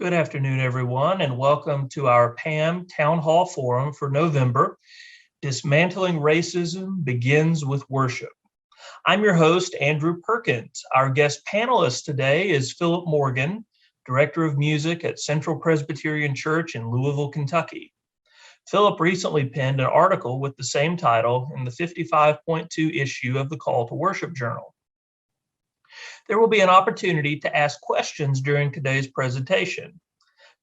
Good afternoon, everyone, and welcome to our PAM Town Hall Forum for November. Dismantling Racism Begins with Worship. I'm your host, Andrew Perkins. Our guest panelist today is Phillip Morgan, Director of Music at Central Presbyterian Church in Louisville, Kentucky. Phillip recently penned an article with the same title in the 55.2 issue of the Call to Worship Journal. There will be an opportunity to ask questions during today's presentation.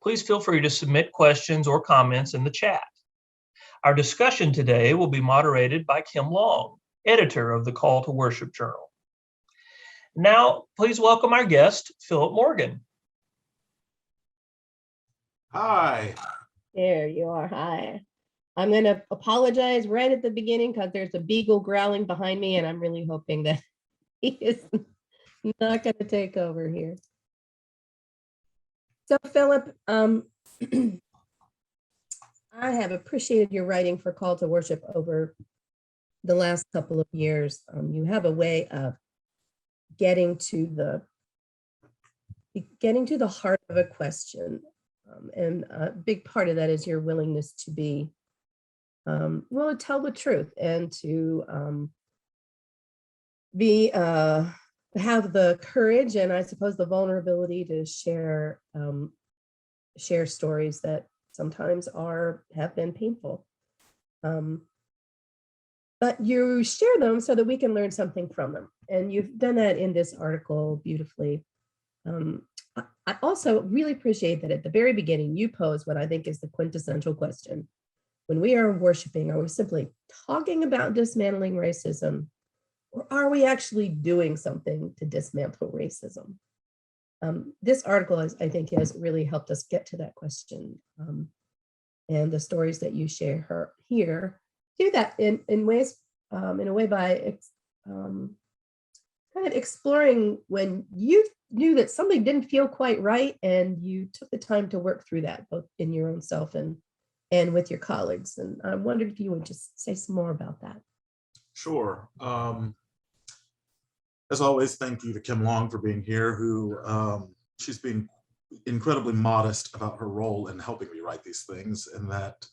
Please feel free to submit questions or comments in the chat. Our discussion today will be moderated by Kim Long, editor of the Call to Worship Journal. Now, please welcome our guest, Phillip Morgan. Hi. There you are. Hi. I'm going to apologize right at the beginning because there's a beagle growling behind me, and I'm really hoping that he is not going to take over here. So, Phillip, I have appreciated your writing for Call to Worship over the last couple of years. You have a way of getting to the heart of a question. And a big part of that is your willingness to be, to tell the truth and to have the courage and I suppose the vulnerability to share stories that sometimes have been painful. But you share them so that we can learn something from them. And you've done that in this article beautifully. I also really appreciate that at the very beginning, you pose what I think is the quintessential question. When we are worshiping, are we simply talking about dismantling racism, or are we actually doing something to dismantle racism? This article, I think, has really helped us get to that question. And the stories that you share here do that in a way by kind of exploring when you knew that something didn't feel quite right, and you took the time to work through that, both in your own self and with your colleagues. And I wondered if you would just say some more about that. Sure. As always, thank you to Kim Long for being here, who she's been incredibly modest about her role in helping me write these things, and that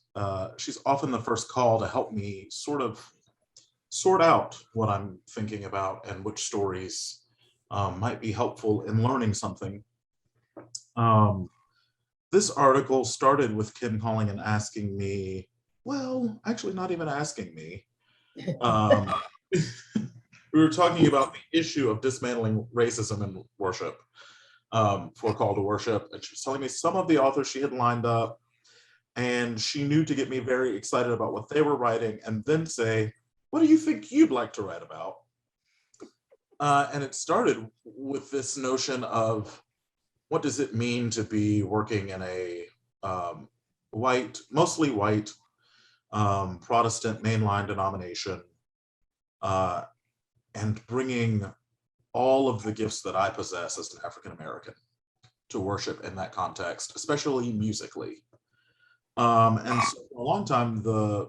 she's often the first call to help me sort of sort out what I'm thinking about and which stories might be helpful in learning something. This article started with Kim calling and asking me, well, actually not even asking me. We were talking about the issue of dismantling racism in worship for Call to Worship. And she was telling me some of the authors she had lined up, and she knew to get me very excited about what they were writing and then say, what do you think you'd like to write about? And it started with this notion of what does it mean to be working in a mostly white, Protestant mainline denomination, and bringing all of the gifts that I possess as an African American to worship in that context, especially musically. And so for a long time, the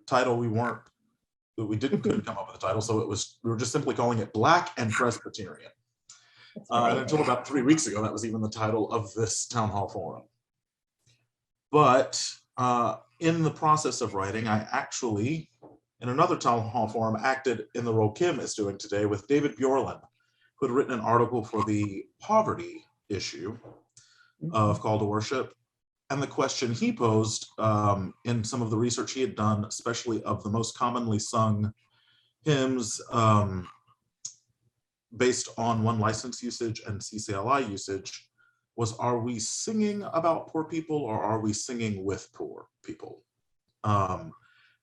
title couldn't come up with a title, so we were just simply calling it Black and Presbyterian. And until about 3 weeks ago, that was even the title of this town hall forum. But in the process of writing, I actually, in another town hall forum, acted in the role Kim is doing today with David Bjorlin, who had written an article for the poverty issue of Call to Worship. And the question he posed in some of the research he had done, especially of the most commonly sung hymns based on one license usage and CCLI usage, was, are we singing about poor people or are we singing with poor people?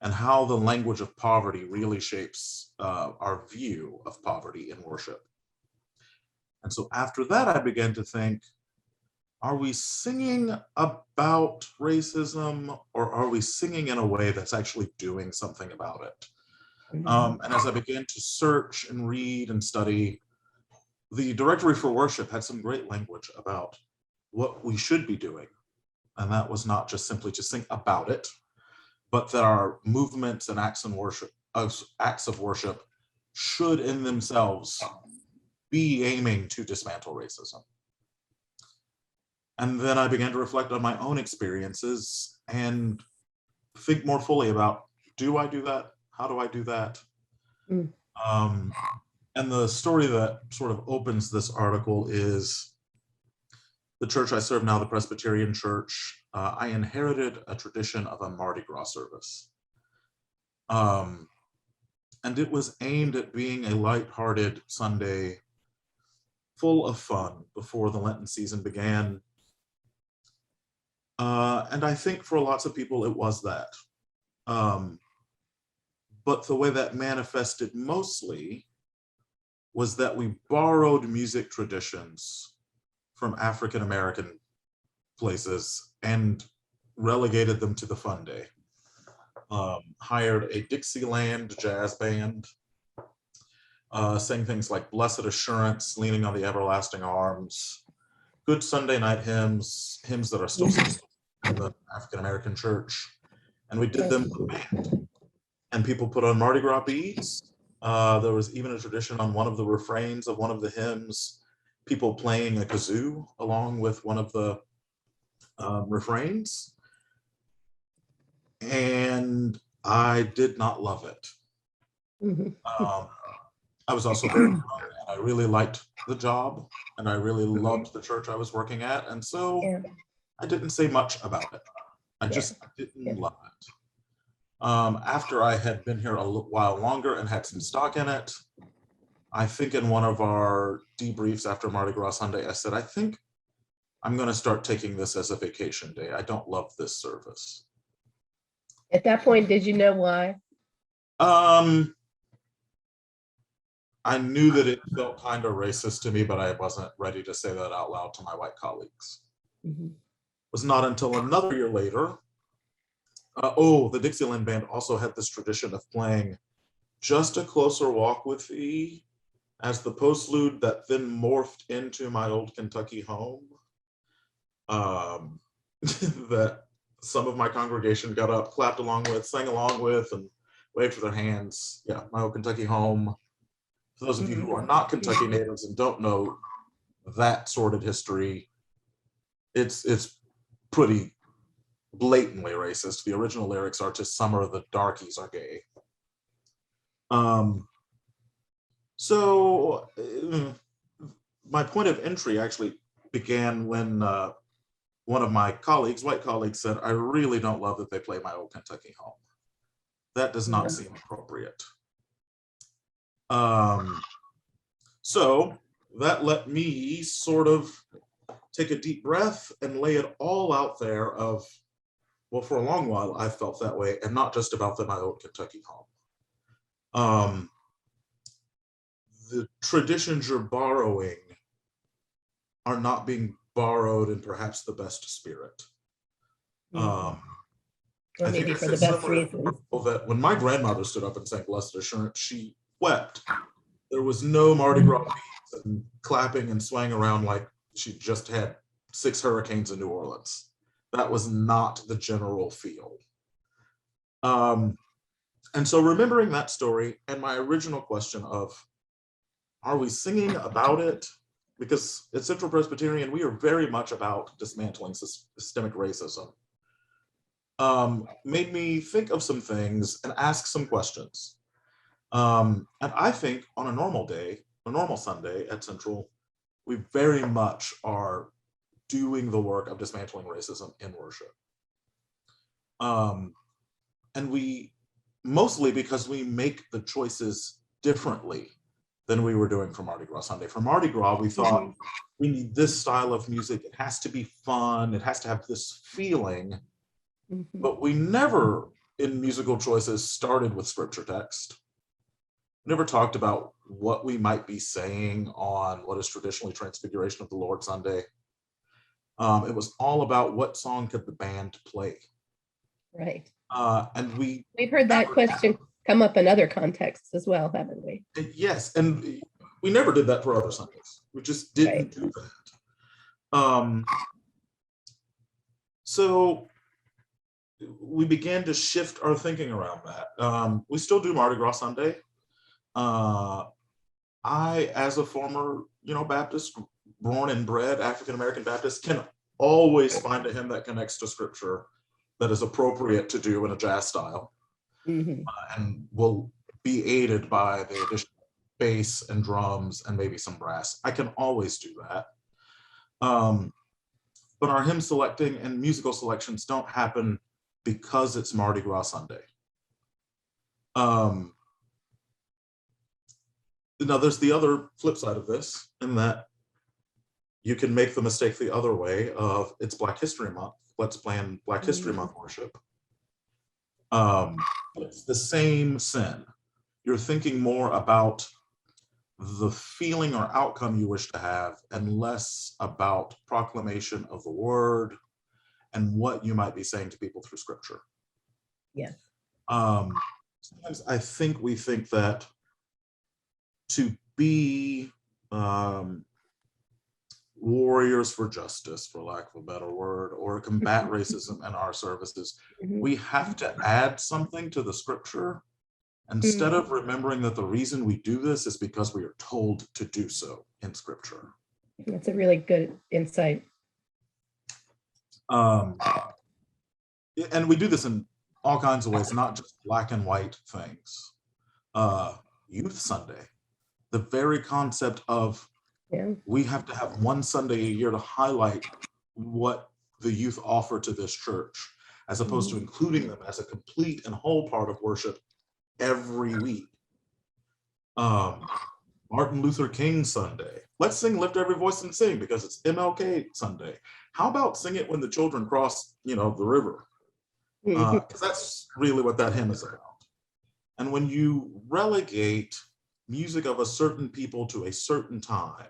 And how the language of poverty really shapes our view of poverty in worship. And so after that, I began to think, are we singing about racism or are we singing in a way that's actually doing something about it? And as I began to search and read and study, the Directory for Worship had some great language about what we should be doing. And that was not just simply to sing about it, but that our movements and acts of worship should in themselves be aiming to dismantle racism. And then I began to reflect on my own experiences and think more fully about, do I do that? How do I do that? Mm. And the story that sort of opens this article is the church I serve now, the Presbyterian Church. I inherited a tradition of a Mardi Gras service. And it was aimed at being a lighthearted Sunday full of fun before the Lenten season began. And I think for lots of people, it was that. But the way that manifested mostly was that we borrowed music traditions from African American places and relegated them to the fun day. Hired a Dixieland jazz band, sang things like Blessed Assurance, Leaning on the Everlasting Arms, good Sunday night hymns that are still sung in the African American church. And we did them with a band. And people put on Mardi Gras beads. There was even a tradition on one of the refrains of one of the hymns, people playing a kazoo along with one of the refrains. And I did not love it. Mm-hmm. I was also very young, and I really liked the job, and I really loved the church I was working at. And so I didn't say much about it. I just didn't love it. After I had been here a while longer and had some stock in it, I think in one of our debriefs after Mardi Gras Sunday, I said, I think I'm going to start taking this as a vacation day. I don't love this service. At that point, did you know why? I knew that it felt kind of racist to me, but I wasn't ready to say that out loud to my white colleagues. Mm-hmm. It was not until another year later. The Dixieland band also had this tradition of playing Just a Closer Walk with Thee as the postlude that then morphed into My Old Kentucky Home. That some of my congregation got up, clapped along with, sang along with, and waved with their hands. Yeah, My Old Kentucky Home. For those of you who are not Kentucky natives and don't know that sordid history, it's pretty blatantly racist. The original lyrics are, "To summer the darkies are gay." So my point of entry actually began when one of my colleagues, white colleagues, said, I really don't love that they play My Old Kentucky Home. That does not seem appropriate. So that let me sort of take a deep breath and lay it all out there of, well, for a long while, I felt that way, and not just about My Old Kentucky Home. The traditions you're borrowing are not being borrowed in perhaps the best spirit. Or I maybe think for the best reasons. That when my grandmother stood up and sang Blessed Assurance, she wept. There was no Mardi Gras beats and clapping and swaying around like she just had 6 hurricanes in New Orleans. That was not the general feel. And so remembering that story and my original question of, are we singing about it? Because at Central Presbyterian, we are very much about dismantling systemic racism. Made me think of some things and ask some questions. And I think on a normal day, a normal Sunday at Central, we very much are doing the work of dismantling racism in worship. And we, mostly because we make the choices differently than we were doing for Mardi Gras Sunday. For Mardi Gras, we thought we need this style of music. It has to be fun. It has to have this feeling. But we never, in musical choices, started with scripture text. Never talked about what we might be saying on what is traditionally Transfiguration of the Lord Sunday. It was all about what song could the band play. Right. And we've heard that question come up in other contexts as well, haven't we? Yes, and we never did that for other Sundays. We just didn't do that. So we began to shift our thinking around that. We still do Mardi Gras Sunday. I, as a former, Baptist, born and bred African-American Baptist, can always find a hymn that connects to scripture that is appropriate to do in a jazz style, and will be aided by the addition of bass and drums and maybe some brass. I can always do that. But our hymn selecting and musical selections don't happen because it's Mardi Gras Sunday. Now, there's the other flip side of this, in that you can make the mistake the other way of, it's Black History Month, let's plan Black History Month worship. It's the same sin. You're thinking more about the feeling or outcome you wish to have, and less about proclamation of the word and what you might be saying to people through scripture. Yes. Sometimes I think we think that to be warriors for justice, for lack of a better word, or combat racism in our services, we have to add something to the scripture, instead of remembering that the reason we do this is because we are told to do so in scripture. That's a really good insight. And we do this in all kinds of ways, not just black and white things. Youth Sunday, the very concept of we have to have one Sunday a year to highlight what the youth offer to this church, as opposed to including them as a complete and whole part of worship every week. Martin Luther King Sunday. Let's sing Lift Every Voice and Sing because it's MLK Sunday. How about sing it when the children cross, the river? Because that's really what that hymn is about. And when you relegate music of a certain people to a certain time,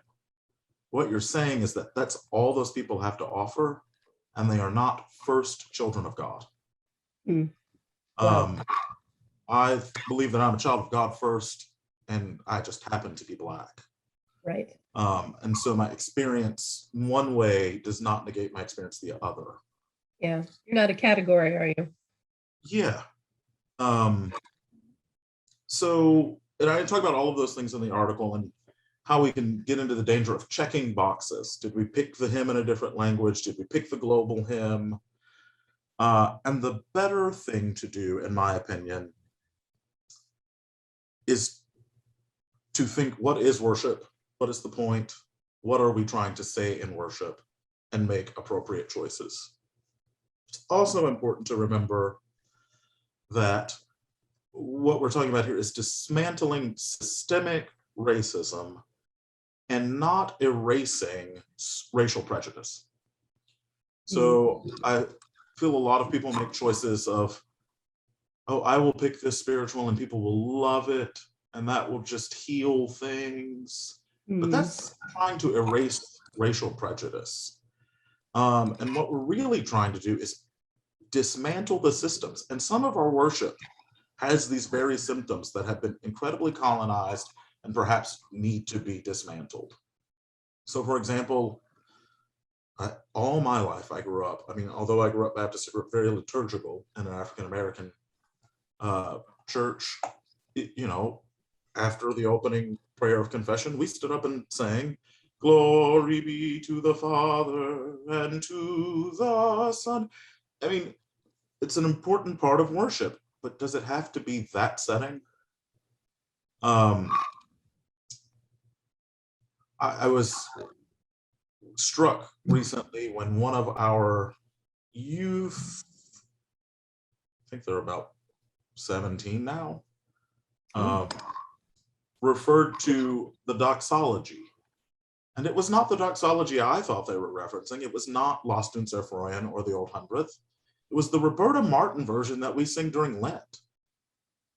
what you're saying is that that's all those people have to offer, and they are not first children of God. Wow. I believe that I'm a child of God first, and I just happen to be black. Right. And so my experience one way does not negate my experience the other. Yeah. You're not a category, are you? Yeah. So, and I talk about all of those things in the article and how we can get into the danger of checking boxes. Did we pick the hymn in a different language? Did we pick the global hymn? And the better thing to do, in my opinion, is to think, what is worship? What is the point? What are we trying to say in worship? And make appropriate choices. It's also important to remember that what we're talking about here is dismantling systemic racism and not erasing racial prejudice. So I feel a lot of people make choices of, oh, I will pick this spiritual and people will love it, and that will just heal things. But that's trying to erase racial prejudice. And what we're really trying to do is dismantle the systems. And some of our worship has these very symptoms that have been incredibly colonized and perhaps need to be dismantled. So for example, all my life I grew up, although I grew up Baptist, I grew up very liturgical in an African-American church. After the opening prayer of confession, we stood up and sang, "Glory be to the Father and to the Son." It's an important part of worship, but does it have to be that setting? I was struck recently when one of our youth, I think they're about 17 now, referred to the doxology. And it was not the doxology I thought they were referencing. It was not Lost in Sephorayan or the Old Hundredth. It was the Roberta Martin version that we sing during Lent.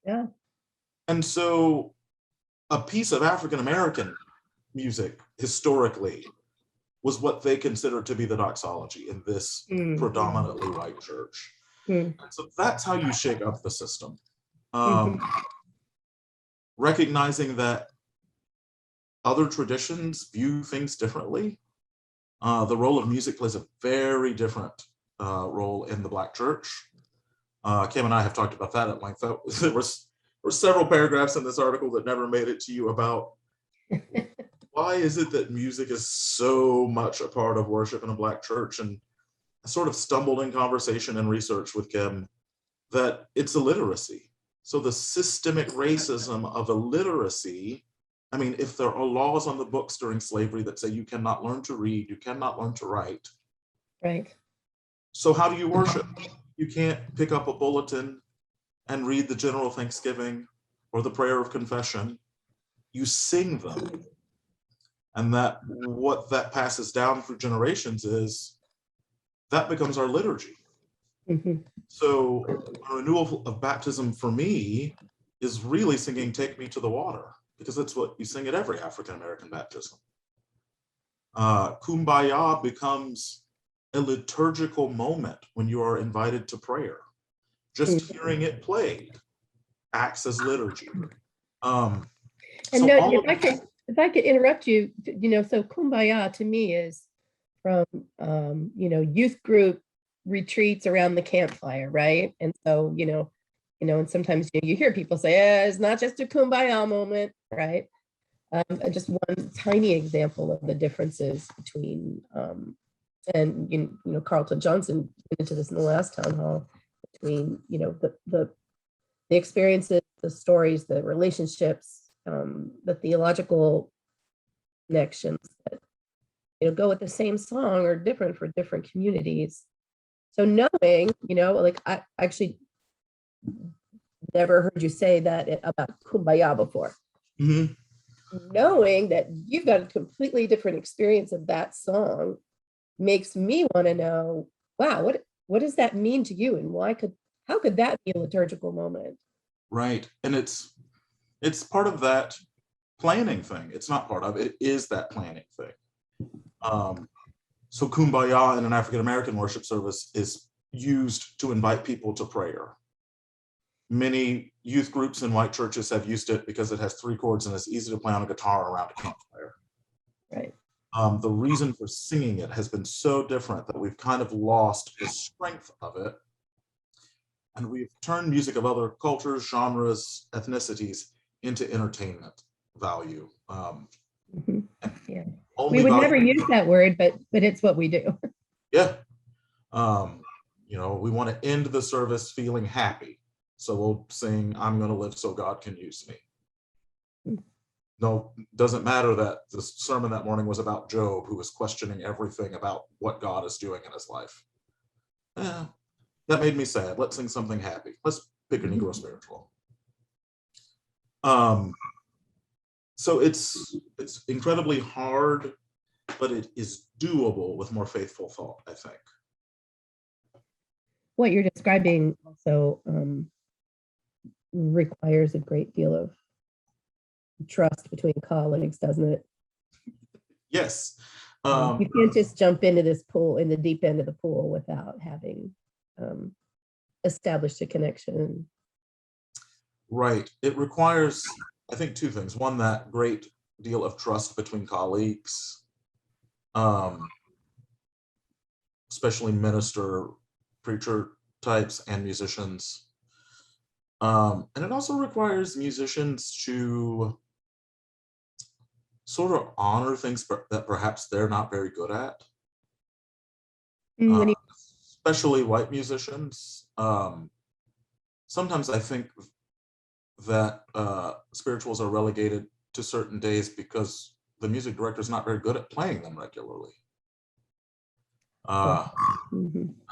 Yeah. And so a piece of African-American music historically was what they considered to be the doxology in this predominantly white church. And so that's how you shake up the system. Recognizing that other traditions view things differently. The role of music plays a very different role in the Black church. Kim and I have talked about that at length. There were several paragraphs in this article that never made it to you about why is it that music is so much a part of worship in a Black church? And I sort of stumbled in conversation and research with Kim that it's illiteracy. So the systemic racism of illiteracy, I mean, if there are laws on the books during slavery that say you cannot learn to read, you cannot learn to write. Right. So how do you worship? You can't pick up a bulletin and read the general thanksgiving or the prayer of confession. You sing them. And that what that passes down through generations is that becomes our liturgy. Mm-hmm. So a renewal of baptism for me is really singing Take Me to the Water, because that's what you sing at every African-American baptism. Kumbaya becomes a liturgical moment when you are invited to prayer. Just hearing it played acts as liturgy. And So no, all if I could interrupt you, so Kumbaya to me is from, youth group retreats around the campfire, right? And so, and sometimes you hear people say, it's not just a Kumbaya moment, right? Just one tiny example of the differences between, and Carlton Johnson went into this in the last town hall, between the experiences, the stories, the relationships, the theological connections that go with the same song are different for different communities. So knowing, like I actually never heard you say that about Kumbaya before. Mhm. Knowing that you've got a completely different experience of that song makes me want to know, wow, what does that mean to you, and how could that be a liturgical moment? Right. And it's part of that planning thing. It's not part of it, is that planning thing. So Kumbaya in an African-American worship service is used to invite people to prayer. Many youth groups in white churches have used it because it has 3 chords and it's easy to play on a guitar around a campfire. Right. The reason for singing it has been so different that we've kind of lost the strength of it. And we've turned music of other cultures, genres, ethnicities into entertainment value. Yeah. Only We would value, never use that word, but it's what we do. yeah. We want to end the service feeling happy. So we'll sing, I'm going to live so God can use me. No, doesn't matter that the sermon that morning was about Job, who was questioning everything about what God is doing in his life. That made me sad. Let's sing something happy. Let's pick a Negro spiritual. So it's incredibly hard, but it is doable with more faithful thought, I think. What you're describing also requires a great deal of trust between colleagues, doesn't it? Yes. You can't just jump into this pool, in the deep end of the pool, without having established a connection. Right. It requires, I think, 2 things. One, that great deal of trust between colleagues, especially minister, preacher types and musicians. And it also requires musicians to sort of honor things that perhaps they're not very good at. Especially white musicians. Sometimes I think that spirituals are relegated to certain days because the music director is not very good at playing them regularly.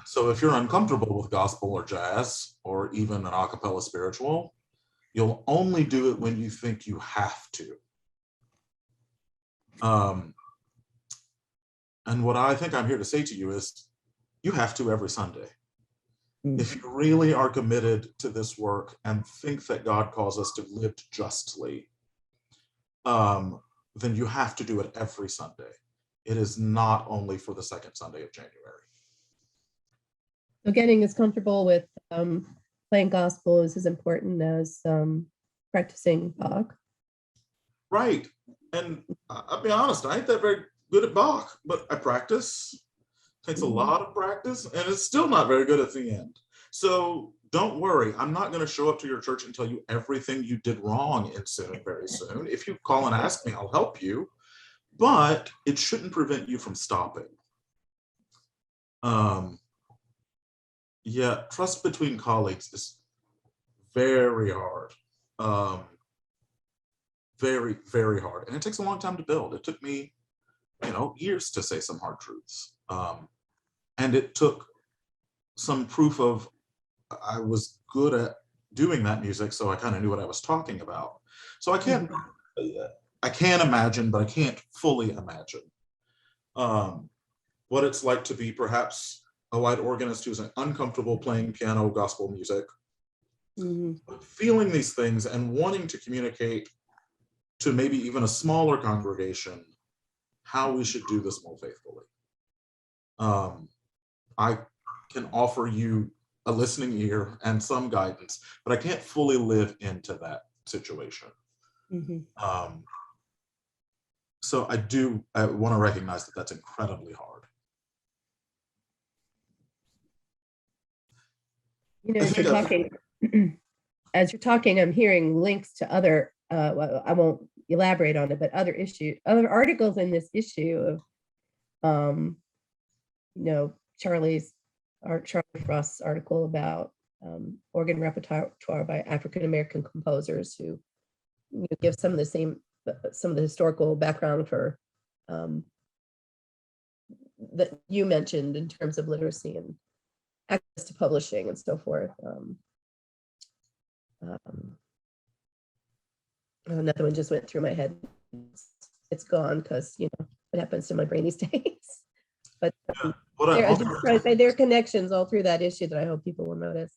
So if you're uncomfortable with gospel or jazz or even an a cappella spiritual, you'll only do it when you think you have to. And what I think I'm here to say to you is, you have to every Sunday. If you really are committed to this work and think that God calls us to live justly, then you have to do it every Sunday. It is not only for the second Sunday of January. So getting as comfortable with playing gospel is as important as practicing Bach. Right. And I'll be honest, I ain't that very good at Bach, but I practice. Takes a lot of practice, and it's still not very good at the end. So don't worry, I'm not going to show up to your church and tell you everything you did wrong in sin very soon. If you call and ask me, I'll help you. but it shouldn't prevent you from stopping. Yeah, trust between colleagues is very hard. Very, very hard. And it takes a long time to build. It took me, years to say some hard truths. And it took some proof of I was good at doing that music, so I kind of knew what I was talking about. So I can imagine, but I can't fully imagine what it's like to be perhaps a white organist who's uncomfortable playing piano gospel music, feeling these things and wanting to communicate to maybe even a smaller congregation how we should do this more faithfully. I can offer you a listening ear and some guidance, but I can't fully live into that situation. So I want to recognize that that's incredibly hard. As you're talking, I'm hearing links to other, I won't elaborate on it, but other articles in this issue of, Charlie Frost's article about organ repertoire by African-American composers who give some of the historical background for that you mentioned in terms of literacy and access to publishing and so forth. Another one just went through my head. It's gone because what happens to my brain these days. But I just try to say there are connections all through that issue that I hope people will notice.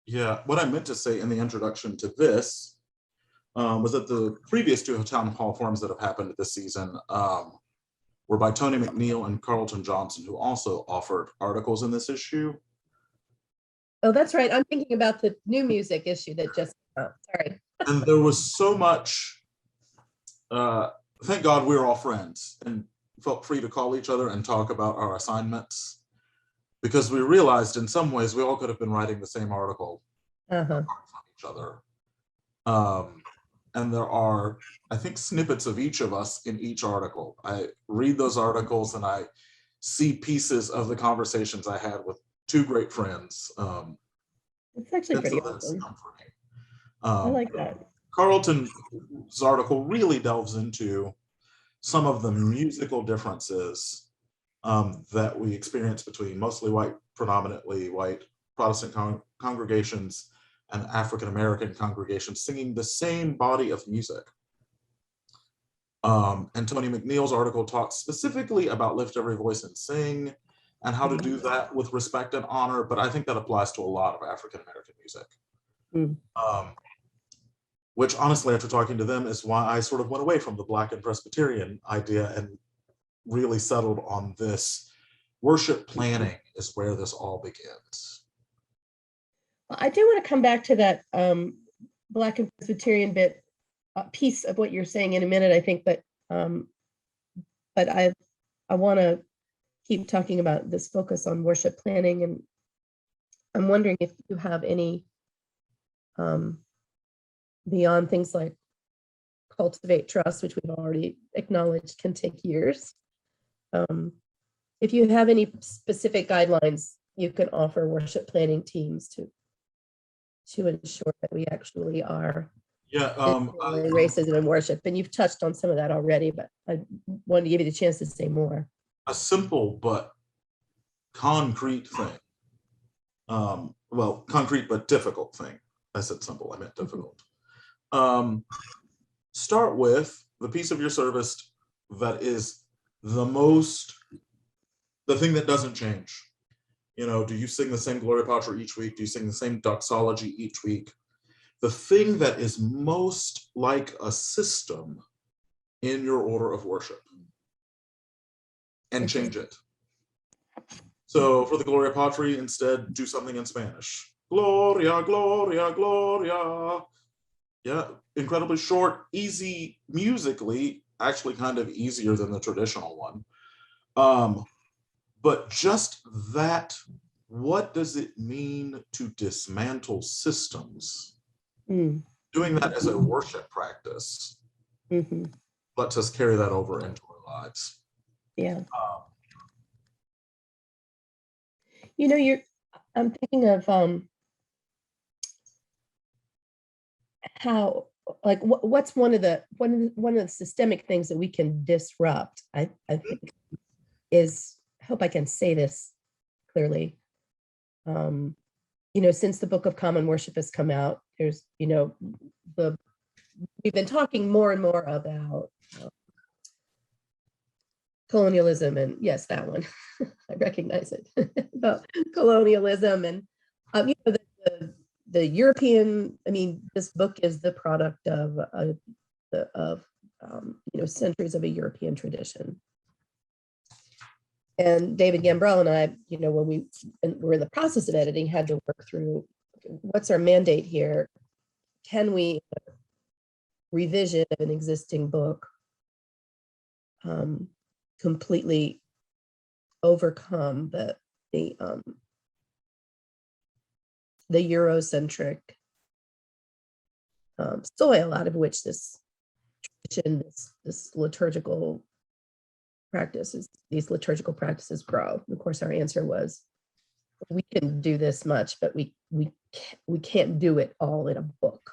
Yeah, what I meant to say in the introduction to this was that the previous two town hall forums that have happened this season were by Tony McNeil and Carlton Johnson, who also offered articles in this issue. Oh, that's right. I'm thinking about the new music issue that just came out. Sorry. And there was so much, thank God we were all friends and felt free to call each other and talk about our assignments, because we realized in some ways we all could have been writing the same article from each other. And there are, I think, snippets of each of us in each article. I read those articles and I see pieces of the conversations I had with two great friends. It's actually pretty awesome. I like that. Carlton's article really delves into some of the musical differences that we experience between mostly white, predominantly white Protestant congregations and African-American congregations singing the same body of music. And Tony McNeil's article talks specifically about Lift Every Voice and Sing and how to do that with respect and honor, but I think that applies to a lot of African-American music. Which honestly, after talking to them, is why I sort of went away from the Black and Presbyterian idea and really settled on this. Worship planning is where this all begins. I do want to come back to that Black and Presbyterian piece of what you're saying in a minute, I think, but I want to keep talking about this focus on worship planning, and I'm wondering if you have any beyond things like cultivate trust, which we've already acknowledged can take years. If you have any specific guidelines you can offer worship planning teams to ensure that we actually are racism in worship. And you've touched on some of that already, but I wanted to give you the chance to say more. A simple but concrete thing. Well, concrete but difficult thing. I said simple, I meant difficult. Start with the piece of your service that is the thing that doesn't change. Do you sing the same Gloria Patri each week? Do you sing the same doxology each week? The thing that is most like a system in your order of worship, and change it. So for the Gloria Patri, instead, do something in Spanish. Gloria, Gloria, Gloria. Yeah, incredibly short, easy musically, actually kind of easier than the traditional one. But just that, what does it mean to dismantle systems? Doing that as a worship practice lets us carry that over into our lives. Yeah. Um, You know, I'm thinking of how, like, what's one of the systemic things that we can disrupt, I think, is, I hope I can say this clearly. You know, since the Book of Common Worship has come out, there's, you know, we've been talking more and more about colonialism, and yes, that one, I recognize it, about colonialism, and you know, the European, I mean, this book is the product of you know, centuries of a European tradition. And David Gambrell and I, you know, when we were in the process of editing, had to work through what's our mandate here. Can we revision an existing book completely overcome the Eurocentric soil out of which this tradition, this liturgical practices, these liturgical practices grow? Of course, our answer was, we can do this much, but we can't do it all in a book.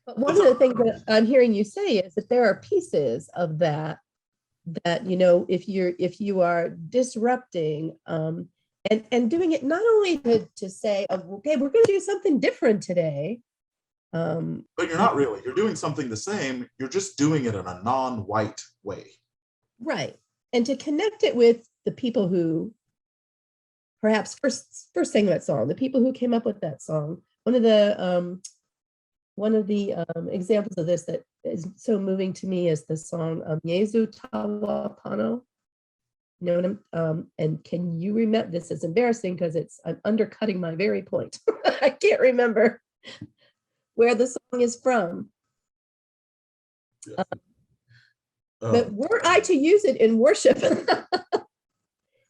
But one of the things that I'm hearing you say is that there are pieces of that, you know, if you are disrupting and doing it not only to say, oh, okay, we're going to do something different today. But you're not really. You're doing something the same. You're just doing it in a non-white way. Right. And to connect it with the people who perhaps first sang that song, the people who came up with that song. One of the examples of this that is so moving to me is the song Yesu Tawa Pano. You know, and can you remember, this is embarrassing because I'm undercutting my very point. I can't remember where the song is from. But were I to use it in worship,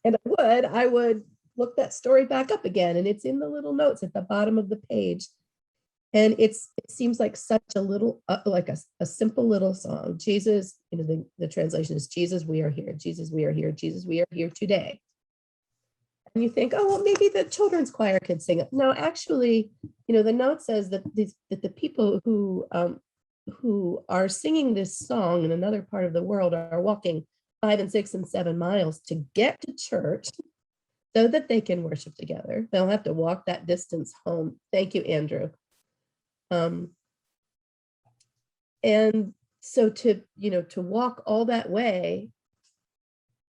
and I would look that story back up again, and it's in the little notes at the bottom of the page. And it seems like such a little, like a simple little song. Jesus, you know, the translation is, Jesus, we are here. Jesus, we are here. Jesus, we are here today. And you think, oh, well, maybe the children's choir could sing it. No, actually, you know, the note says that the people who are singing this song in another part of the world are walking 5 and 6 and 7 miles to get to church so that they can worship together. They'll have to walk that distance home. Thank you, Andrew. And so to walk all that way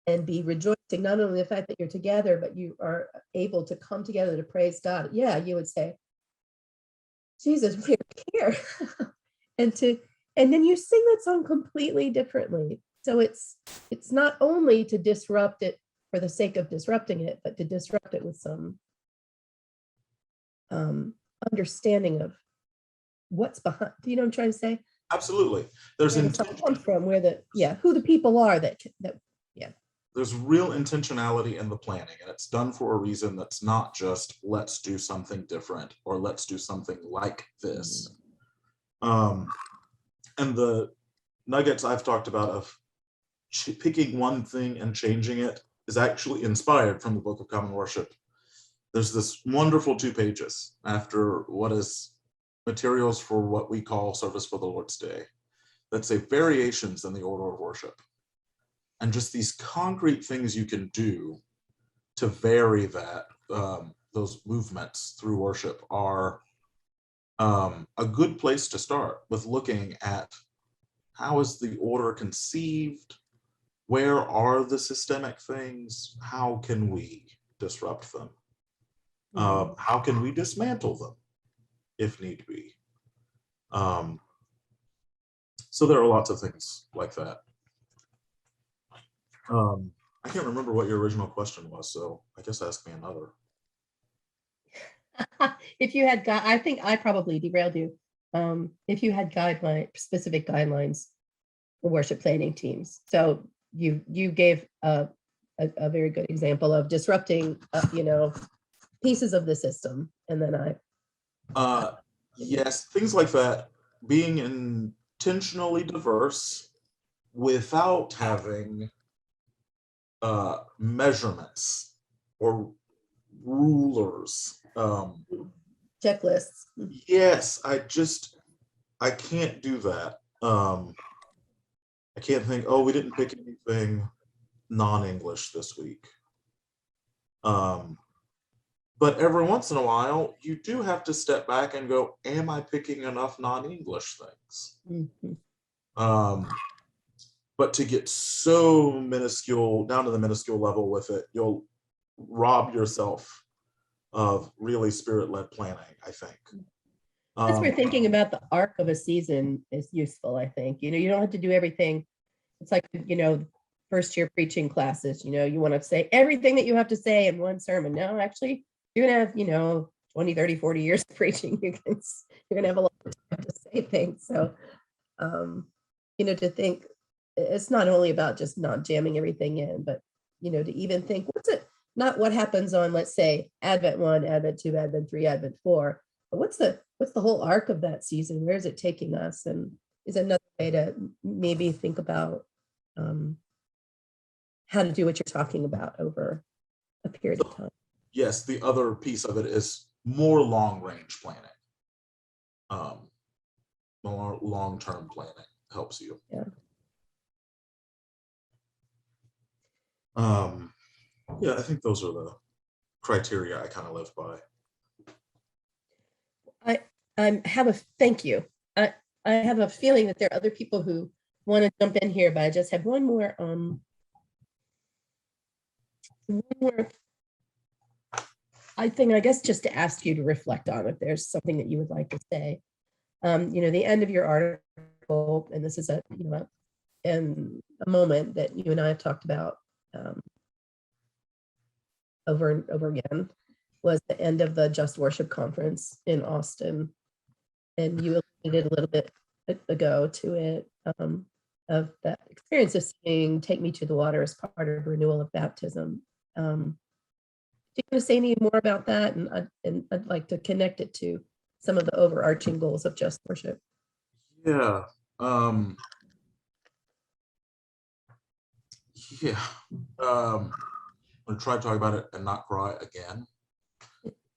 and be rejoicing, not only the fact that you're together, but you are able to come together to praise God. Yeah, you would say, Jesus, we're here. and then you sing that song completely differently. So it's not only to disrupt it for the sake of disrupting it, but to disrupt it with some understanding of what's behind. Do you know what I'm trying to say? Absolutely. There's intention from who the people are that. There's real intentionality in the planning, and it's done for a reason. That's not just let's do something different or let's do something like this. And the nuggets I've talked about of picking one thing and changing it is actually inspired from the Book of Common Worship. There's this wonderful 2 pages after what is materials for what we call Service for the Lord's Day that say variations in the order of worship. And just these concrete things you can do to vary that, those movements through worship are a good place to start with looking at how is the order conceived, where are the systemic things, how can we disrupt them, how can we dismantle them if need be. So there are lots of things like that. I can't remember what your original question was, so I guess ask me another. If you had, I think I probably derailed you. If you had specific guidelines for worship planning teams. So you gave a very good example of disrupting, pieces of the system, and then yes, things like that. Being intentionally diverse without having measurements or rulers. Checklists. Yes, I can't do that. I can't think, oh, we didn't pick anything non-English this week. But every once in a while, you do have to step back and go, am I picking enough non-English things? Mm-hmm. But to get so minuscule, down to the minuscule level with it, you'll rob yourself of really spirit-led planning, I think. That's where thinking about the arc of a season is useful, I think. You don't have to do everything. It's like, first year preaching classes, you want to say everything that you have to say in one sermon. No, actually, you're going to have, 20, 30, 40 years of preaching. You're going to have a lot of time to say things. So, to think it's not only about just not jamming everything in, but, to even think, not what happens on, let's say, Advent 1, Advent 2, Advent 3, Advent 4, but what's the whole arc of that season? Where is it taking us? And is another way to maybe think about how to do what you're talking about over a period of time. Yes, the other piece of it is more long-range planning. More long-term planning helps you. Yeah. Yeah, I think those are the criteria I kind of live by. Thank you. I have a feeling that there are other people who want to jump in here, but I just have one more I think, I guess, just to ask you to reflect on if there's something that you would like to say. The end of your article, and this is a moment that you and I have talked about over and over again, was the end of the Just Worship conference in Austin. And you alluded a little bit ago to it, of that experience of saying, take me to the water as part of renewal of baptism. Do you want to say any more about that? And I'd like to connect it to some of the overarching goals of Just Worship. Yeah. I'm gonna try to talk about it and not cry again.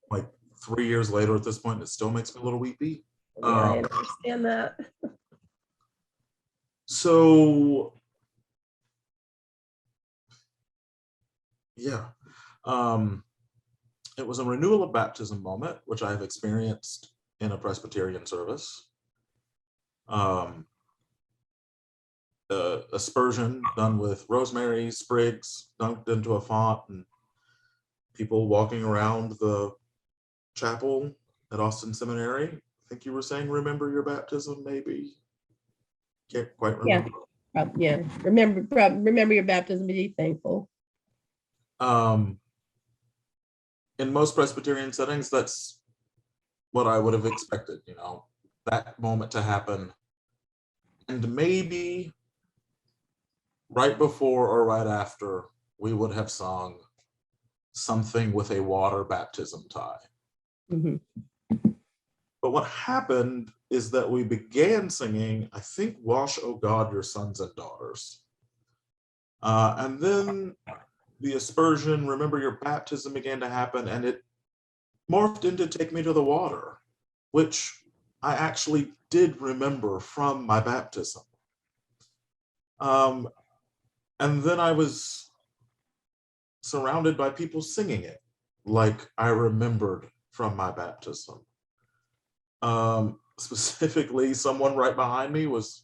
Like 3 years later at this point, it still makes me a little weepy. Yeah, I understand that. So yeah, it was a renewal of baptism moment, which I have experienced in a Presbyterian service. Aspersion done with rosemary sprigs dunked into a font, and people walking around the chapel at Austin Seminary. I think you were saying, remember your baptism, maybe? Can't quite remember. Yeah. Remember your baptism, be thankful. In most Presbyterian settings, that's what I would have expected, that moment to happen. And maybe right before or right after, we would have sung something with a water baptism tie. Mm-hmm. But what happened is that we began singing, I think, Wash, O God, Your Sons and Daughters. And then the aspersion, remember your baptism, began to happen, and it morphed into Take Me to the Water, which I actually did remember from my baptism. And then I was surrounded by people singing it like I remembered from my baptism. Specifically, someone right behind me was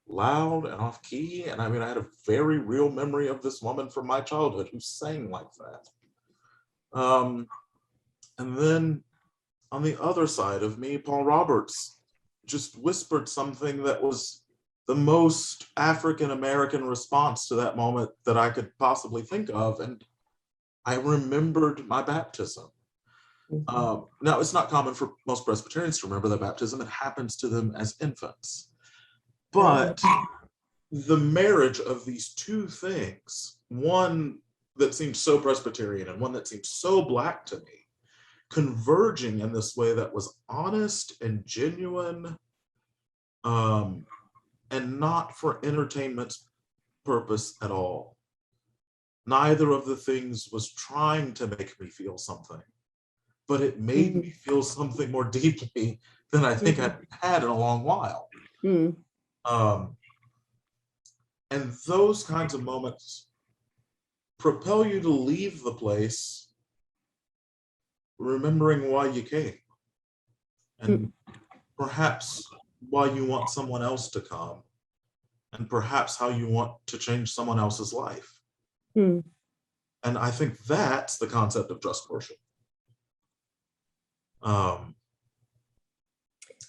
loud and off key, and I had a very real memory of this woman from my childhood who sang like that. And then on the other side of me, Paul Roberts just whispered something that was the most African American response to that moment that I could possibly think of, and I remembered my baptism. Now, it's not common for most Presbyterians to remember their baptism. It happens to them as infants. But the marriage of these two things, one that seemed so Presbyterian and one that seemed so Black to me, converging in this way that was honest and genuine, and not for entertainment's purpose at all. Neither of the things was trying to make me feel something, but it made me feel something more deeply than I think I'd had in a long while. And those kinds of moments propel you to leave the place remembering why you came, and perhaps why you want someone else to come, and perhaps how you want to change someone else's life. And I think that's the concept of just worship.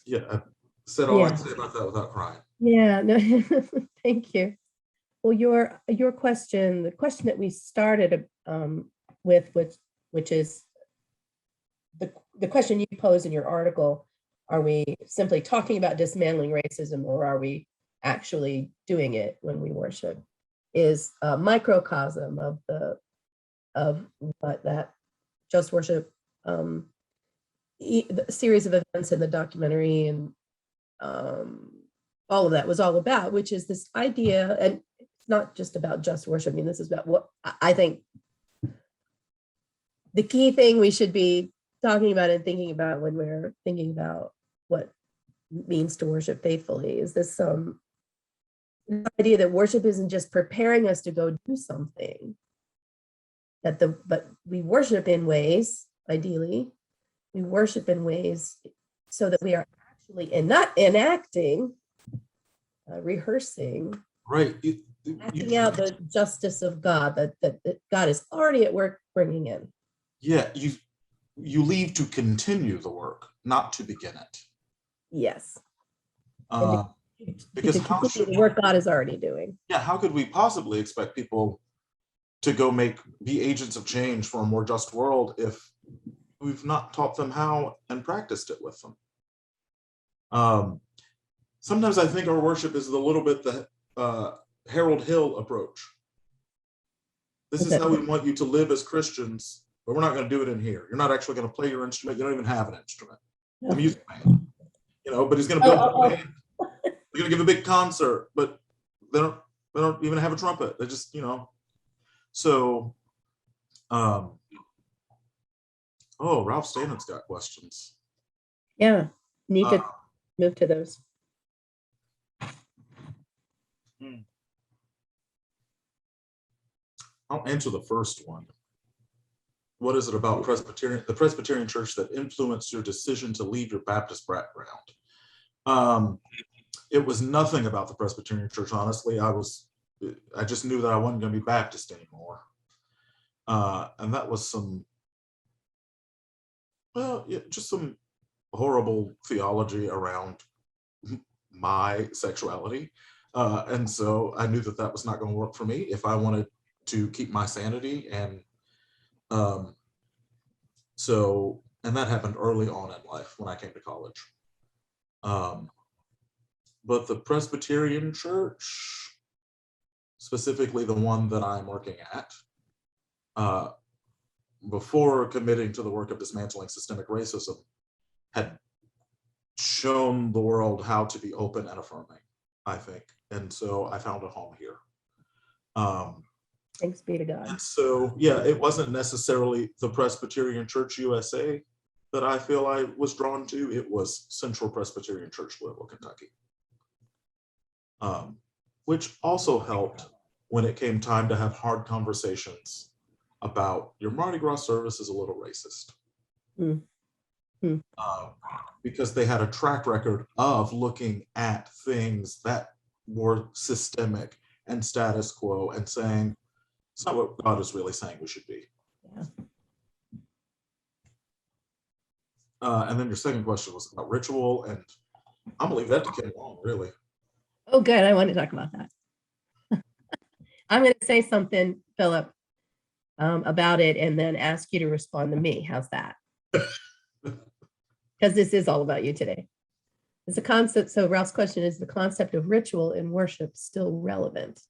Yeah, I said all I can say about that without crying. Yeah, no, thank you. Well, your question, the question that we started with, which is the question you posed in your article, are we simply talking about dismantling racism, or are we actually doing it when we worship, is a microcosm of what that just worship the series of events in the documentary and all of that was all about, which is this idea, and it's not just about just worship. I mean, this is about what I think the key thing we should be talking about and thinking about when we're thinking about what it means to worship faithfully, is this idea that worship isn't just preparing us to go do something, but we worship in ways, ideally, we worship in ways so that we are actually, and not enacting, rehearsing, right, acting out the justice of God that God is already at work bringing in. Yeah, you leave to continue the work, not to begin it. Yes. Because to continue the work God is already doing. Yeah, how could we possibly expect people to go be agents of change for a more just world if we've not taught them how and practiced it with them? Sometimes I think our worship is a little bit the Harold Hill approach. This is how we want you to live as Christians, but we're not going to do it in here. You're not actually going to play your instrument. You don't even have an instrument. The music man, but he's going to build a band. They're going to give a big concert, but they don't even have a trumpet. They just, So, oh, Ralph Stanton's got questions. Yeah, need to move to those. I'll answer the first one. What is it about the Presbyterian Church that influenced your decision to leave your Baptist background? It was nothing about the Presbyterian Church, honestly. I just knew that I wasn't going to be Baptist anymore. And that was just some horrible theology around my sexuality. And so I knew that was not going to work for me if I wanted to keep my sanity. And and that happened early on in life when I came to college. But the Presbyterian Church, specifically the one that I'm working at, before committing to the work of dismantling systemic racism, had shown the world how to be open and affirming, I think. And so I found a home here. Thanks be to God. And so, yeah, it wasn't necessarily the Presbyterian Church USA that I feel I was drawn to. It was Central Presbyterian Church, Louisville, Kentucky. Which also helped when it came time to have hard conversations about your Mardi Gras service is a little racist. Because they had a track record of looking at things that were systemic and status quo and saying, it's not what God is really saying we should be. Yeah. And then your second question was about ritual, and I'm gonna leave that to Kim Long, really. Oh, good. I want to talk about that. I'm going to say something, Philip, about it, and then ask you to respond to me. How's that? Because this is all about you today. It's a concept. So Ralph's question is, the concept of ritual in worship still relevant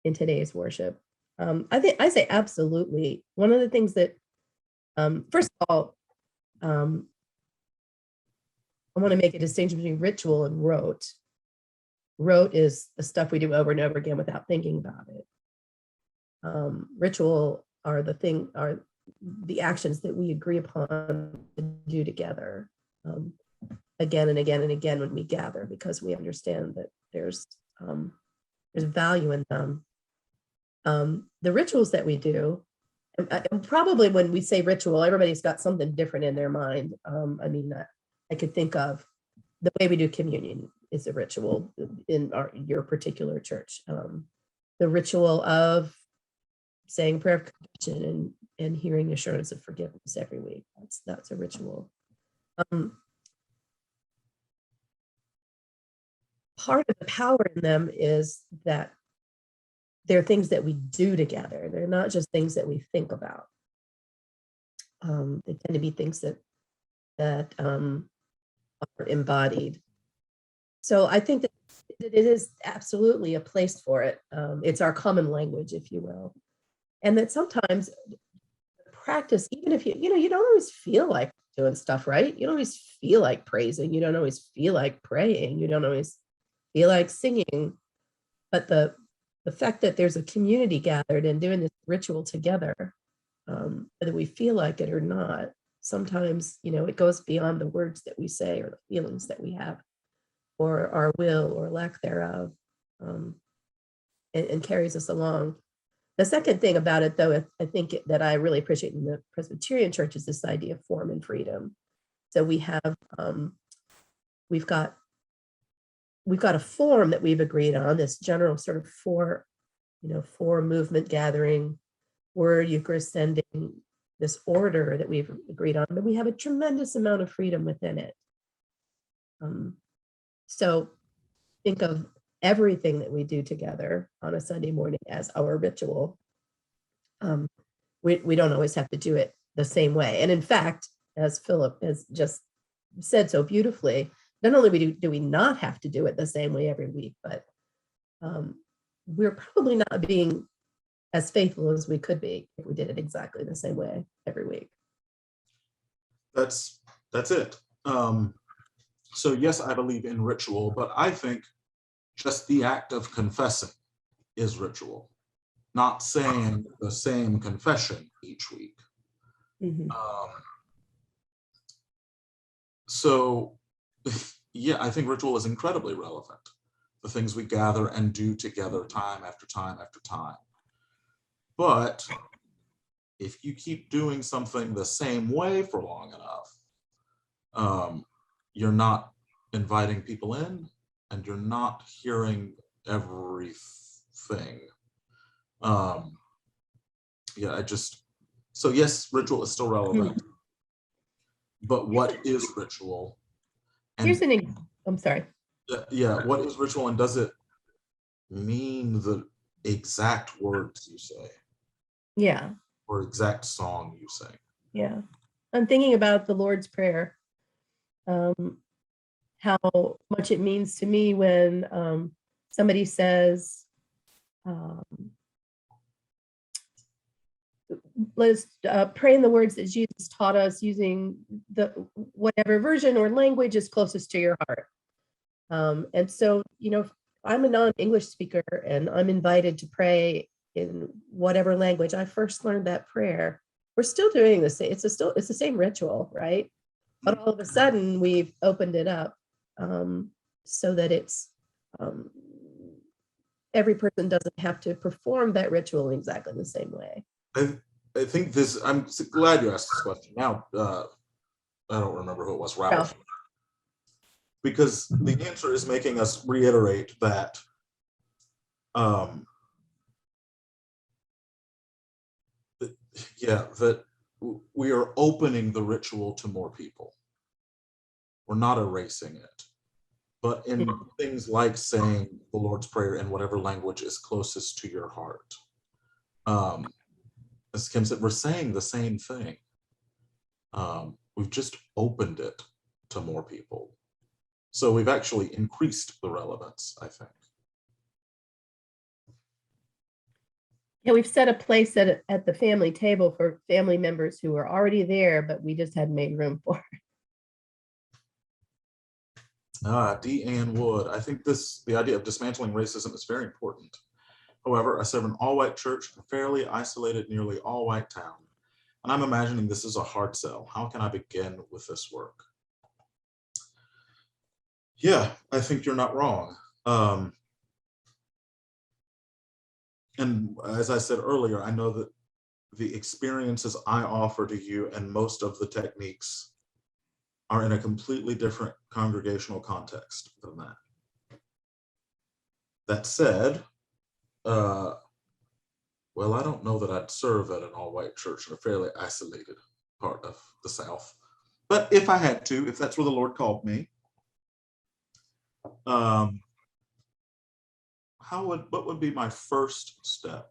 in today's worship? I say absolutely. One of the things that, first of all, I want to make a distinction between ritual and rote. Rote is the stuff we do over and over again without thinking about it. Ritual are the actions that we agree upon to do together, again and again and again when we gather, because we understand that there's value in them. The rituals that we do, and probably when we say ritual, everybody's got something different in their mind. I could think of the way we do communion is a ritual in your particular church. The ritual of saying prayer of confession and hearing assurance of forgiveness every week. That's a ritual. Part of the power in them is that they're things that we do together. They're not just things that we think about. They tend to be things that are embodied. So I think that it is absolutely a place for it. It's our common language, if you will. And that sometimes practice, even if you don't always feel like doing stuff, right? You don't always feel like praising. You don't always feel like praying. You don't always feel like singing. But the fact that there's a community gathered and doing this ritual together, whether we feel like it or not, sometimes, it goes beyond the words that we say or the feelings that we have or our will or lack thereof, and carries us along. The second thing about it, though, I think that I really appreciate in the Presbyterian Church is this idea of form and freedom. So we have, we've got a form that we've agreed on, this general sort of four movement gathering, word, Eucharist sending, this order that we've agreed on, but we have a tremendous amount of freedom within it. So think of everything that we do together on a Sunday morning as our ritual. We don't always have to do it the same way. And in fact, as Philip has just said so beautifully, not only do we not have to do it the same way every week, but we're probably not being as faithful as we could be if we did it exactly the same way every week. That's it. So yes, I believe in ritual, but I think just the act of confessing is ritual, not saying the same confession each week. Mm-hmm. So yeah, I think ritual is incredibly relevant. The things we gather and do together time after time after time. But if you keep doing something the same way for long enough, you're not inviting people in and you're not hearing everything. So yes, ritual is still relevant, but what is ritual? And I'm sorry. Yeah, what is ritual, and does it mean the exact words you say? Yeah. Or exact song you sing? Yeah. I'm thinking about the Lord's Prayer, how much it means to me when somebody says, let's pray in the words that Jesus taught us, using the whatever version or language is closest to your heart. And so, I'm a non-English speaker and I'm invited to pray in whatever language I first learned that prayer. We're still doing the same. It's the same ritual, right? But all of a sudden we've opened it up so that it's every person doesn't have to perform that ritual in exactly the same way. I think I'm glad you asked this question. Now, I don't remember who it was, Ralph. Because the answer is making us reiterate that that we are opening the ritual to more people. We're not erasing it. But in things like saying the Lord's Prayer in whatever language is closest to your heart, as Kim said, we're saying the same thing. We've just opened it to more people. So we've actually increased the relevance, I think. Yeah, we've set a place at the family table for family members who are already there, but we just hadn't made room for. Deanne Wood. I think the idea of dismantling racism is very important. However, I serve an all-white church in a fairly isolated, nearly all-white town, and I'm imagining this is a hard sell. How can I begin with this work? Yeah, I think you're not wrong. And as I said earlier, I know that the experiences I offer to you and most of the techniques are in a completely different congregational context than that. That said, well, I don't know that I'd serve at an all-white church in a fairly isolated part of the South. But if I had to, if that's where the Lord called me, what would be my first step?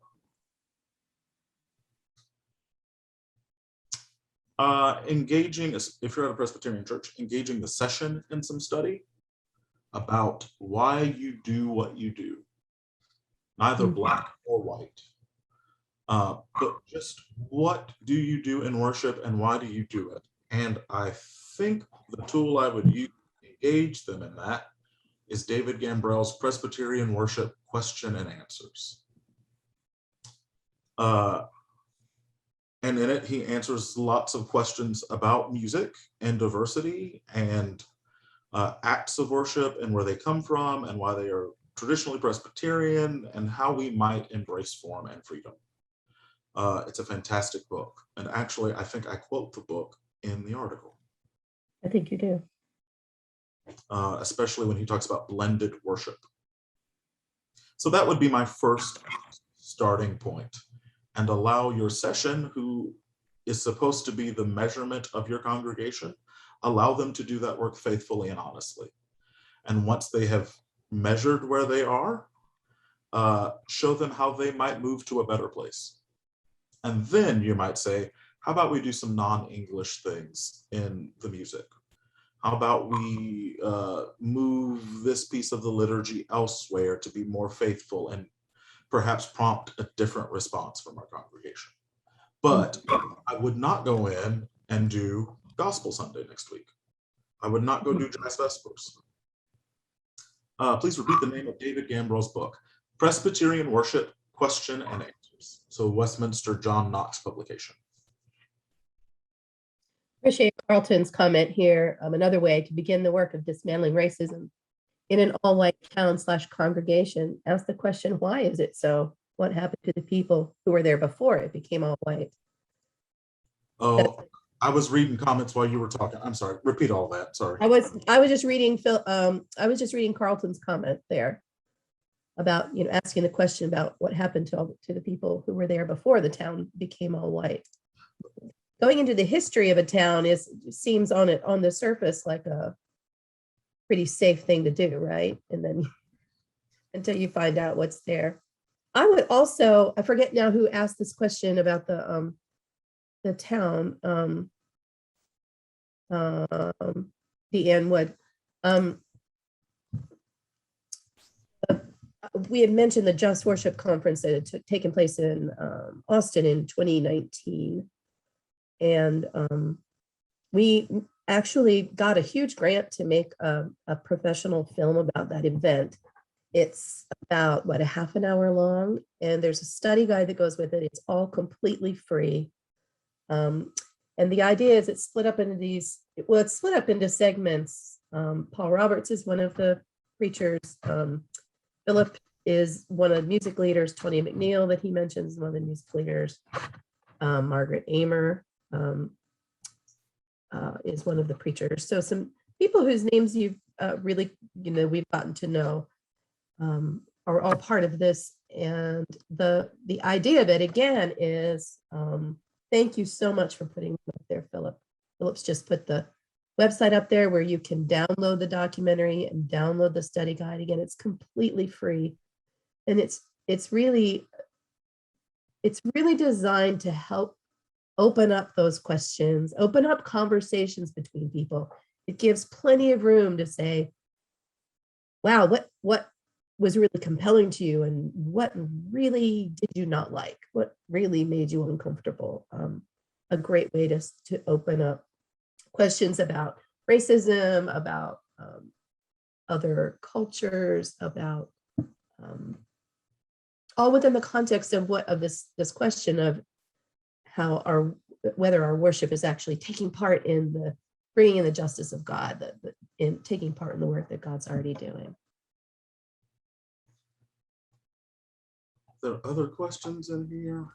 Engaging, if you're at a Presbyterian church, engaging the session in some study about why you do what you do, neither black or white, but just what do you do in worship and why do you do it? And I think the tool I would use to engage them in that is David Gambrell's Presbyterian Worship Question and Answers. And in it, he answers lots of questions about music and diversity and acts of worship and where they come from and why they are traditionally Presbyterian and how we might embrace form and freedom. It's a fantastic book. And actually, I think I quote the book in the article. I think you do. Especially when he talks about blended worship. So that would be my first starting point. And allow your session, who is supposed to be the measurement of your congregation, allow them to do that work faithfully and honestly. And once they have measured where they are, show them how they might move to a better place. And then you might say, how about we do some non-English things in the music? How about we move this piece of the liturgy elsewhere to be more faithful and perhaps prompt a different response from our congregation? But I would not go in and do Gospel Sunday next week. I would not go do Jazz Vespers. Please repeat the name of David Gambrell's book, Presbyterian Worship, Question and Answers. So Westminster John Knox publication. Appreciate Carlton's comment here. Another way to begin the work of dismantling racism in an all-white town/congregation. Ask the question, why is it so? What happened to the people who were there before it became all white? Oh, I was reading comments while you were talking. I'm sorry. Repeat all that. Sorry. I was just reading Carlton's comment there about, asking the question about what happened to the people who were there before the town became all white. Going into the history of a town seems on the surface like a pretty safe thing to do, right? And then until you find out what's there. I would also, I forget now who asked this question about the town, Deanne Wood. We had mentioned the Just Worship Conference that had taken place in Austin in 2019. And we actually got a huge grant to make a professional film about that event. It's about, a half an hour long, and there's a study guide that goes with it. It's all completely free. And the idea is it's split up into segments. Paul Roberts is one of the preachers. Phillip is one of the music leaders. Tony McNeil, that he mentions, is one of the music leaders. Margaret Amer is one of the preachers. So some people whose names you've really, we've gotten to know are all part of this. And the idea of it, again, is thank you so much for putting it up there, Philip. Philip's just put the website up there where you can download the documentary and download the study guide. Again, it's completely free. And it's really designed to help open up those questions, open up conversations between people. It gives plenty of room to say, wow, what was really compelling to you, and what really did you not like? What really made you uncomfortable? A great way to open up questions about racism, about other cultures, about all within the context of this question of how whether our worship is actually taking part in the bringing in the justice of God, in taking part in the work that God's already doing. There are other questions in here?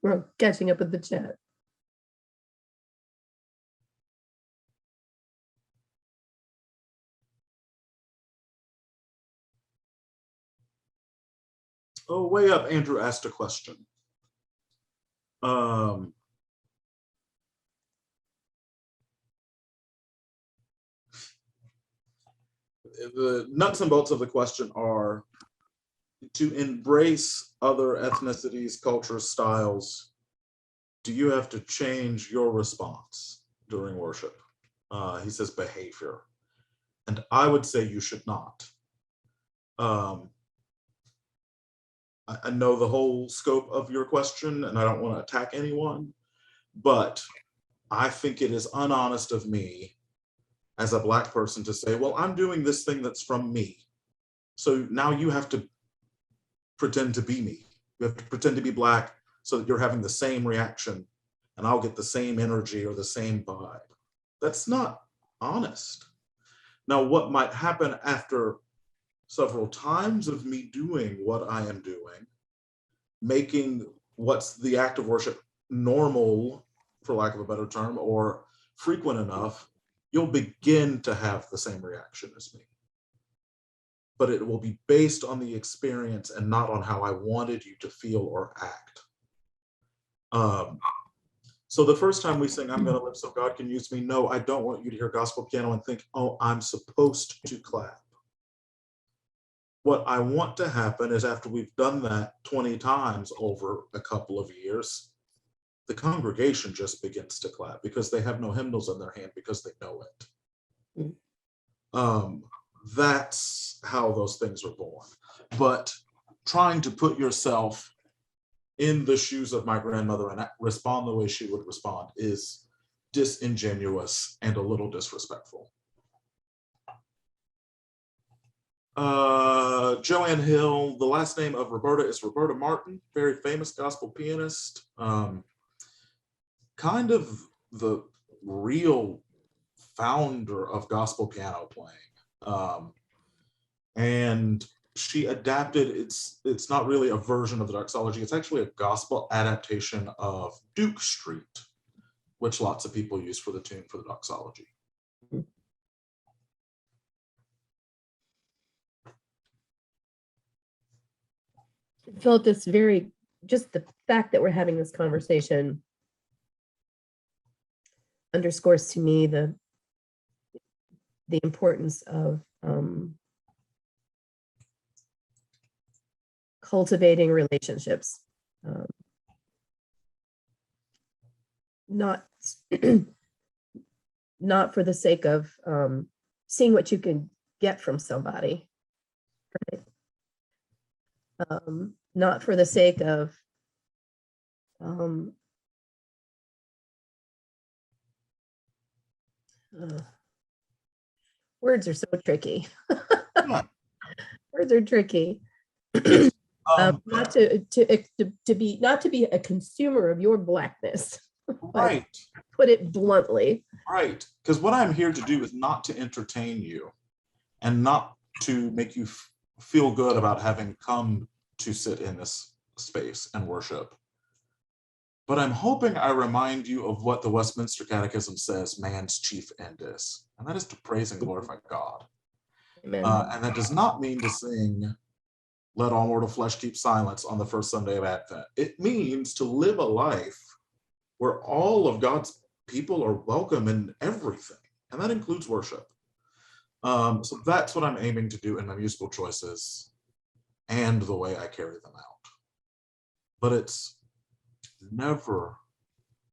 We're catching up with the chat. Oh, way up, Andrew asked a question. The nuts and bolts of the question are to embrace other ethnicities, cultures, styles. Do you have to change your response during worship? He says behavior. And I would say you should not. I know the whole scope of your question and I don't want to attack anyone, but I think it is unhonest of me as a Black person to say, well, I'm doing this thing that's from me. So now you have to pretend to be me. You have to pretend to be Black so that you're having the same reaction and I'll get the same energy or the same vibe. That's not honest. Now, what might happen after several times of me doing what I am doing, making what's the act of worship normal, for lack of a better term, or frequent enough, you'll begin to have the same reaction as me. But it will be based on the experience and not on how I wanted you to feel or act. So the first time we sing, I'm gonna live so God can use me, no, I don't want you to hear gospel piano and think, oh, I'm supposed to clap. What I want to happen is after we've done that 20 times over a couple of years, the congregation just begins to clap because they have no hymnals in their hand because they know it. That's how those things are born. But trying to put yourself in the shoes of my grandmother and respond the way she would respond is disingenuous and a little disrespectful. Joanne Hill, the last name of Roberta is Roberta Martin, very famous gospel pianist, kind of the real founder of gospel piano playing. And she adapted, it's not really a version of the doxology, it's actually a gospel adaptation of Duke Street, which lots of people use for the tune for the doxology. Philip, just the fact that we're having this conversation underscores to me the importance of cultivating relationships, not not for the sake of seeing what you can get from somebody, right? Not for the sake of words are so tricky. Words are tricky. Not to be a consumer of your Blackness. Right. Put it bluntly. Right. Because what I'm here to do is not to entertain you and not to make you feel good about having come to sit in this space and worship. But I'm hoping I remind you of what the Westminster Catechism says man's chief end is, and that is to praise and glorify God. Amen. And that does not mean to sing, let all mortal flesh keep silence on the first Sunday of Advent. It means to live a life where all of God's people are welcome in everything, and that includes worship. So that's what I'm aiming to do in my musical choices and the way I carry them out. But it's never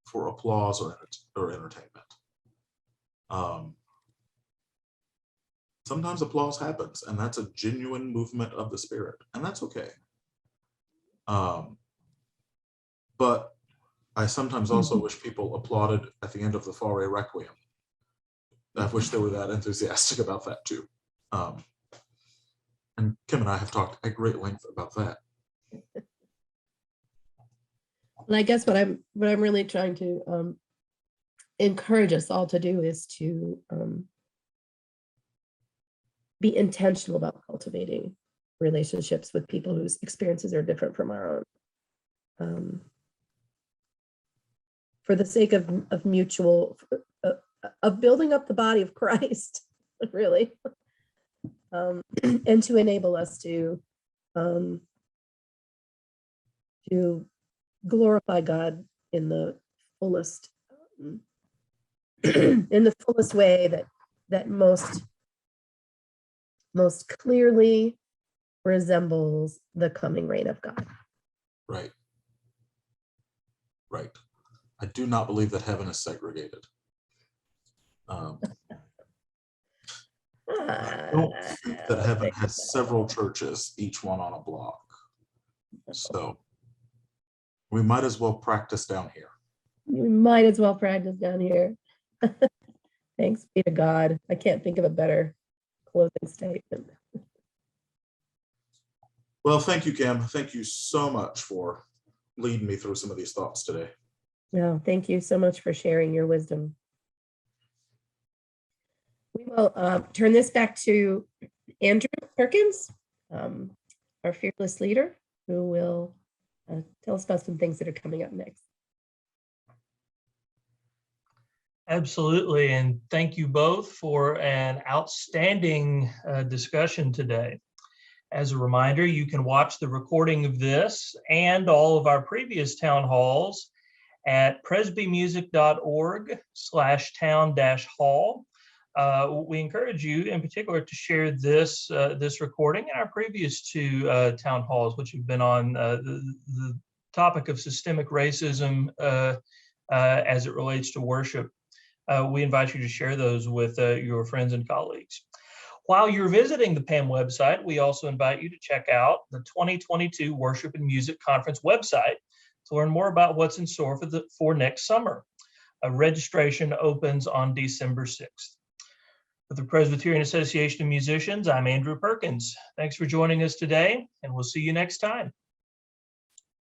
for applause or entertainment. Sometimes applause happens, and that's a genuine movement of the spirit, and that's okay. but I sometimes also wish people applauded at the end of the Fauré Requiem. I wish they were that enthusiastic about that too. And Kim and I have talked at great length about that. And I guess what I'm really trying to encourage us all to do is to be intentional about cultivating relationships with people whose experiences are different from our own. For the sake of mutual, of building up the body of Christ, really, and to enable us to glorify God in the fullest, in the fullest way that most clearly resembles the coming reign of God. Right. Right. I do not believe that heaven is segregated. I don't think that heaven has several churches, each one on a block. So we might as well practice down here. We might as well practice down here. Thanks be to God. I can't think of a better closing statement. Well, thank you, Kim. Thank you so much for leading me through some of these thoughts today. No, thank you so much for sharing your wisdom. We will turn this back to Andrew Perkins, our fearless leader, who will tell us about some things that are coming up next. Absolutely, and thank you both for an outstanding discussion today. As a reminder, you can watch the recording of this and all of our previous town halls at presbymusic.org/town-hall. We encourage you in particular to share this this recording and our previous two town halls, which have been on the topic of systemic racism as it relates to worship. We invite you to share those with your friends and colleagues. While you're visiting the PAM website, we also invite you to check out the 2022 Worship and Music Conference website to learn more about what's in store for next summer. Registration opens on December 6th. With the Presbyterian Association of Musicians, I'm Andrew Perkins. Thanks for joining us today, and we'll see you next time.